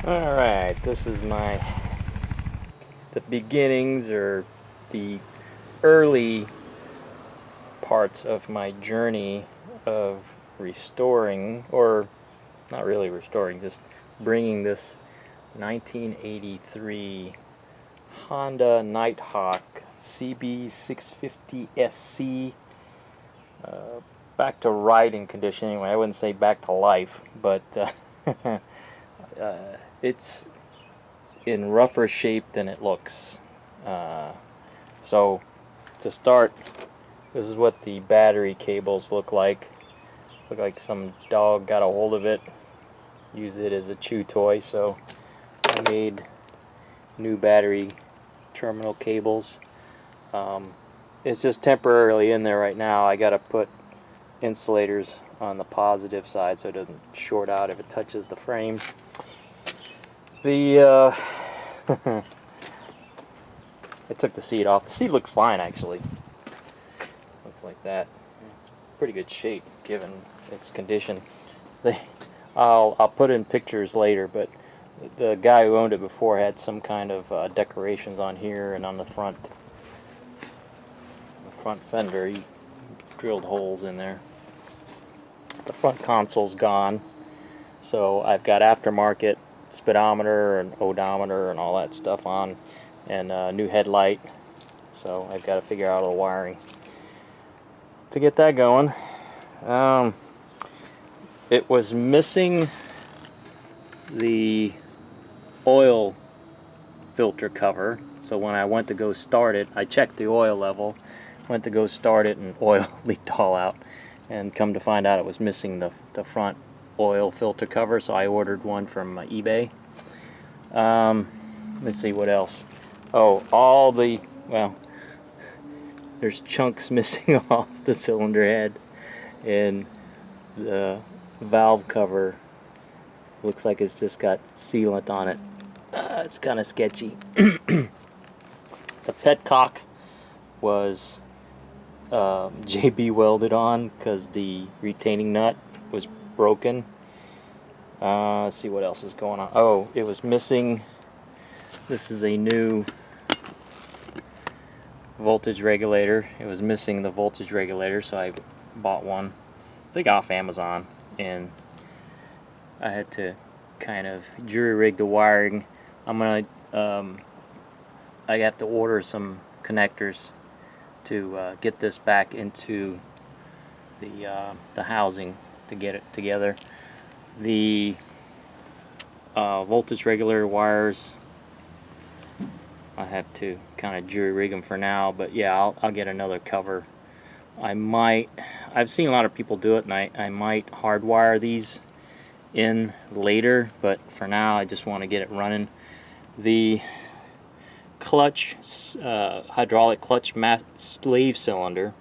Alright, this is the beginnings or the early parts of my journey of restoring, or not really restoring, just bringing this 1983 Honda Nighthawk CB650SC back to riding condition. Anyway, I wouldn't say back to life, but it's in rougher shape than it looks. So to start, this is what the battery cables look like. Look like some dog got a hold of it, used it as a chew toy, so I made new battery terminal cables. It's just temporarily in there right now. I gotta put insulators on the positive side so it doesn't short out if it touches the frame. The I took the seat off. The seat looked fine, actually. Looks like that. It's pretty good shape given its condition. I'll put in pictures later, but the guy who owned it before had some kind of decorations on here and on the front fender. He drilled holes in there. The front console's gone, so I've got aftermarket speedometer and odometer and all that stuff on, and a new headlight, so I've got to figure out all the wiring to get that going. It was missing the oil filter cover, so when I went to go start it, I checked the oil level, went to go start it, and oil leaked all out, and come to find out it was missing the front oil filter cover, so I ordered one from eBay. Let's see what else. Oh, well, there's chunks missing off the cylinder head, and the valve cover looks like it's just got sealant on it. It's kind of sketchy. The petcock was JB welded on because the retaining nut was broken. Let's see what else is going on. Oh, it was missing. This is a new voltage regulator. It was missing the voltage regulator, so I bought one, I think off Amazon, and I had to kind of jury rig the wiring. I have to order some connectors to get this back into the housing to get it together. The voltage regulator wires, I have to kind of jury rig them for now, but yeah, I'll get another cover. I've seen a lot of people do it, and I might hardwire these in later, but for now I just want to get it running. The clutch, hydraulic clutch sleeve cylinder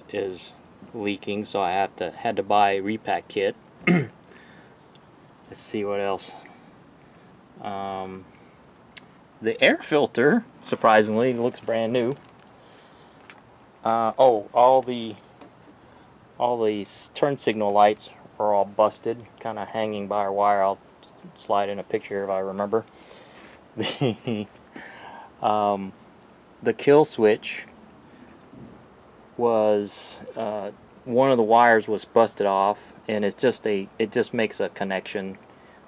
is leaking, so I had to buy a repack kit. Let's see what else. The air filter, surprisingly, looks brand new. Oh, all the turn signal lights are all busted, kind of hanging by a wire. I'll slide in a picture if I remember. The kill switch was one of the wires was busted off, and it just makes a connection.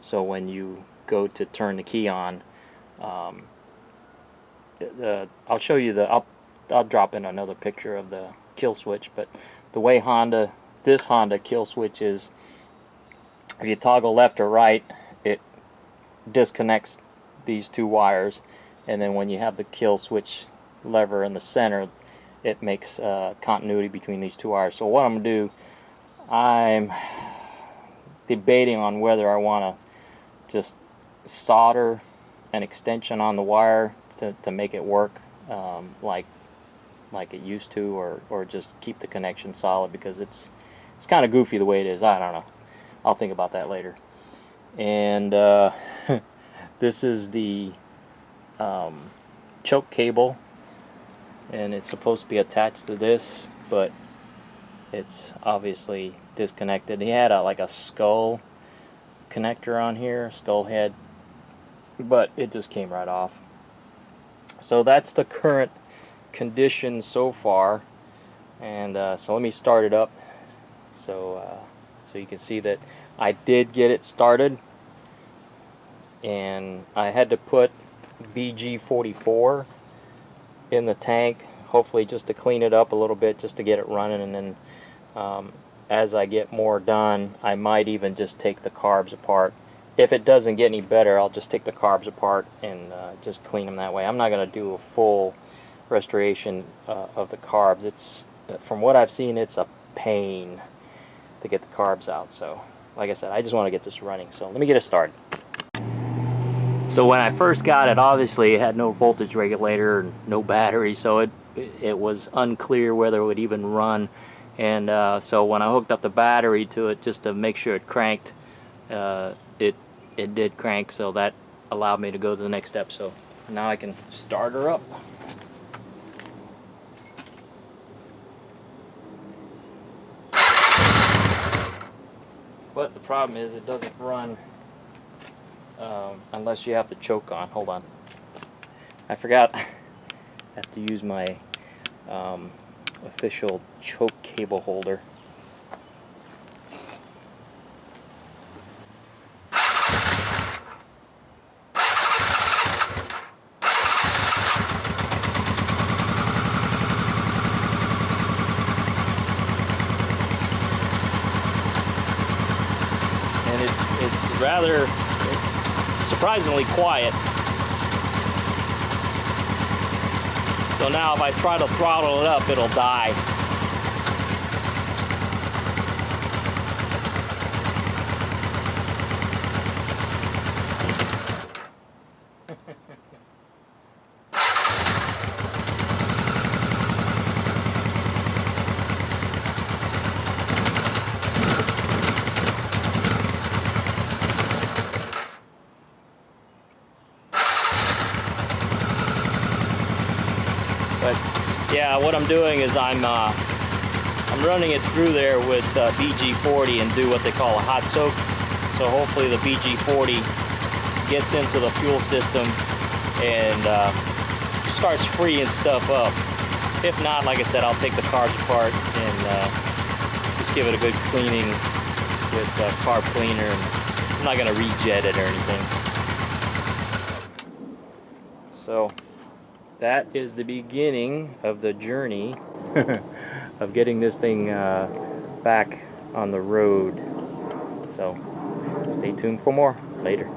So when you go to turn the key on, I'll show you I'll drop in another picture of the kill switch. But the way this Honda kill switch is, if you toggle left or right, it disconnects these two wires, and then when you have the kill switch lever in the center, it makes continuity between these two wires. So what I'm going to do, I'm debating on whether I want to just solder an extension on the wire to make it work like it used to, or just keep the connection solid, because it's kind of goofy the way it is. I don't know. I'll think about that later. And this is the choke cable, and it's supposed to be attached to this, but it's obviously disconnected. He had like a skull connector on here, skull head, but it just came right off. So that's the current condition so far, and so let me start it up so you can see that I did get it started, and I had to put BG44 in the tank, hopefully just to clean it up a little bit, just to get it running, and then as I get more done, I might even just take the carbs apart. If it doesn't get any better, I'll just take the carbs apart and just clean them that way. I'm not going to do a full restoration of the carbs. It's, from what I've seen, it's a pain to get the carbs out. So like I said, I just want to get this running. So let me get it started. So when I first got it, obviously it had no voltage regulator and no battery, so it was unclear whether it would even run. And so when I hooked up the battery to it just to make sure it cranked, it did crank, so that allowed me to go to the next step. So now I can start her up. But the problem is it doesn't run unless you have the choke on. Hold on. I forgot I have to use my official choke cable holder. And it's rather surprisingly quiet. So now if I try to throttle it up, it'll die. But yeah, what I'm doing is I'm running it through there with BG40 and do what they call a hot soak. So hopefully the BG40 gets into the fuel system and starts freeing stuff up. If not, like I said, I'll take the carbs apart and just give it a good cleaning with carb cleaner. I'm not going to rejet it or anything. So that is the beginning of the journey of getting this thing back on the road. So stay tuned for more later.